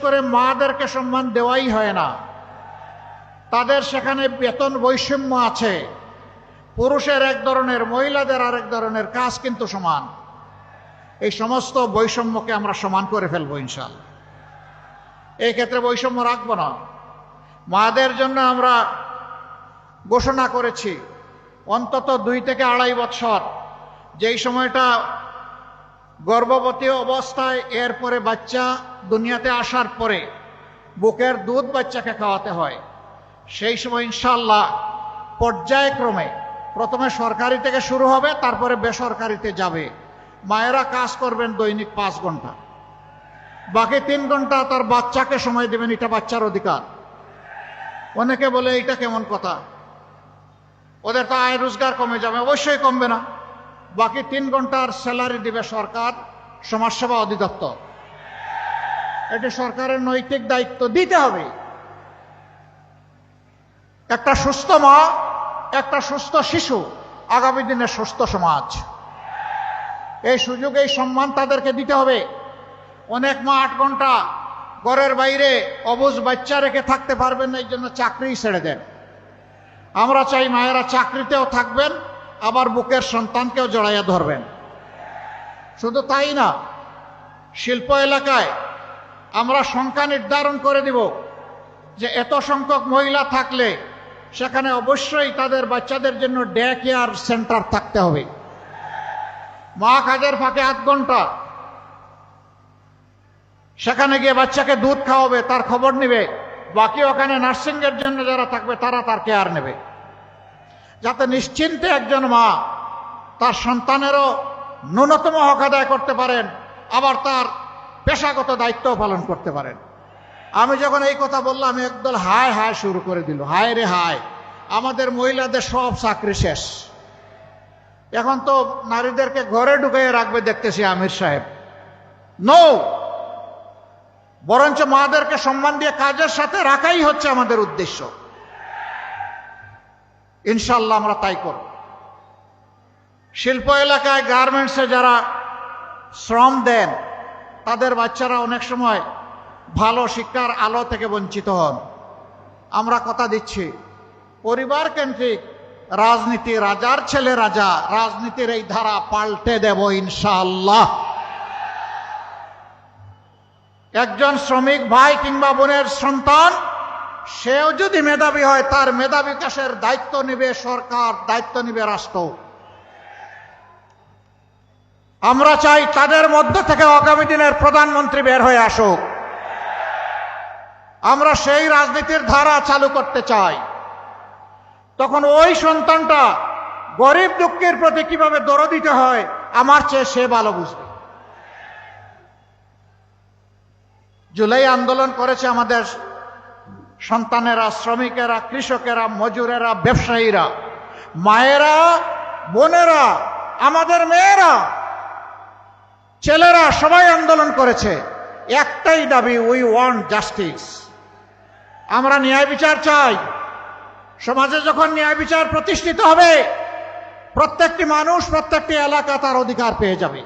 করে মাদেরকে সম্মান দেওয়াই হয় না। তাদের সেখানে বেতন বৈষম্য আছে, পুরুষের এক ধরনের, মহিলাদের আরেক ধরনের, কাজ কিন্তু সমান। এই সমস্ত বৈষম্যকে আমরা সমান করে ফেলবো ইনশাআল্লাহ। এই ক্ষেত্রে বৈষম্য রাখবো না। মাদের জন্য আমরা ঘোষণা করেছি অন্তত 2 থেকে 2.5 বছর, যেই সময়টা গর্ভবতী অবস্থায়, এরপরে বাচ্চা দুনিয়াতে আসার পরে বুকের দুধ বাচ্চাকে খাওয়াতে হয়। সেই সময় ইনশাআল্লাহ পর্যায়ক্রমে প্রথমে সরকারি থেকে শুরু হবে, তারপরে বেসরকারিতে যাবে। মায়েরা কাজ করবেন দৈনিক 5 ঘন্টা, বাকি 3 ঘন্টা তার বাচ্চাকে সময় দেবেন। এটা বাচ্চার অধিকার। অনেকে বলে এটা কেমন কথা, ওদের তো আয় রোজগার কমে যাবে। অবশ্যই কমবে না। বাকি 3 ঘন্টার স্যালারি দিবে সরকার, সমাজসেবা অধিদপ্তর। এটি সরকারের নৈতিক দায়িত্ব, দিতে হবে। একটা সুস্থ মা, একটা সুস্থ শিশু, আগামী দিনের সুস্থ সমাজ। এই সুযোগ, এই সম্মান তাদেরকে দিতে হবে। অনেক মা 8 ঘন্টা ঘরের বাইরে অবুঝ বাচ্চা রেখে থাকতে পারবেন না, এই জন্য চাকরি ছেড়ে দেন। আমরা চাই মায়েরা চাকরিতেও থাকবেন, আবার বুকের সন্তানকেও জড়াইয়া ধরবেন। শুধু তাই না, শিল্প এলাকায় আমরা সংখ্যা নির্ধারণ করে দিব যে এত সংখ্যক মহিলা থাকলে সেখানে অবশ্যই তাদের বাচ্চাদের জন্য ডে কেয়ার সেন্টার থাকতে হবে। মা কাজের ফাঁকে 8 ঘন্টা সেখানে গিয়ে বাচ্চাকে দুধ খাওয়াবে, তার খবর নেবে। বাকি ওখানে নার্সিংয়ের জন্য যারা থাকবে তারা তার কেয়ার নেবে, যাতে নিশ্চিন্তে একজন মা তার সন্তানেরও ন্যূনতম হক আদায় করতে পারেন, আবার তার পেশাগত দায়িত্বও পালন করতে পারেন। আমি যখন এই কথা বললাম, একদল হায় হায় শুরু করে দিল। হায় রে হায়, আমাদের মহিলাদের সব চাকরি শেষ, এখন তো নারীদেরকে ঘরে ঢুকিয়ে রাখবে দেখতেছি আমির সাহেব। নো, বরঞ্চ মাদেরকে সম্মান দিয়ে কাজের সাথে রাখাই হচ্ছে আমাদের উদ্দেশ্য। ইনশাআল্লাহ আমরা তাই করব। শিল্প এলাকায়, গার্মেন্টসে যারা শ্রম দেন, তাদের বাচ্চারা অনেক সময় ভালো শিক্ষার আলো থেকে বঞ্চিত হন। আমরা কথা দিচ্ছি, পরিবার কেন্দ্রিক রাজনীতি, রাজার ছেলে রাজা, রাজনীতির এই ধারা পাল্টে দেব ইনশাআল্লাহ। একজন শ্রমিক ভাই কিংবা বোনের সন্তান, সেও যদি মেধাবী হয়, তার মেধা বিকাশের দায়িত্ব নেবে সরকার, দায়িত্ব নেবে রাষ্ট্র। আমরা চাই তাদের মধ্য থেকে আগামী দিনের প্রধানমন্ত্রী বের হয়ে আসুক। আমরা সেই রাজনীতির ধারা চালু করতে চাই। তখন ওই সন্তানটা গরিব দুঃখের প্রতি কিভাবে দরদ দিতে হয়, আমার চেয়ে সে ভালো বুঝবে। জুলাই আন্দোলন করেছে আমাদের সন্তানেরা, শ্রমিকেরা, কৃষকেরা, মজুরেরা, ব্যবসায়ীরা, মায়েরা, বোনেরা, আমাদের মেয়েরা, ছেলেরা, সবাই আন্দোলন করেছে। একটাই দাবি, উই ওয়ান্ট জাস্টিস। আমরা ন্যায় বিচার চাই। সমাজে যখন ন্যায় বিচার প্রতিষ্ঠিত হবে, প্রত্যেকটি মানুষ, প্রত্যেকটি এলাকা তার অধিকার পেয়ে যাবে।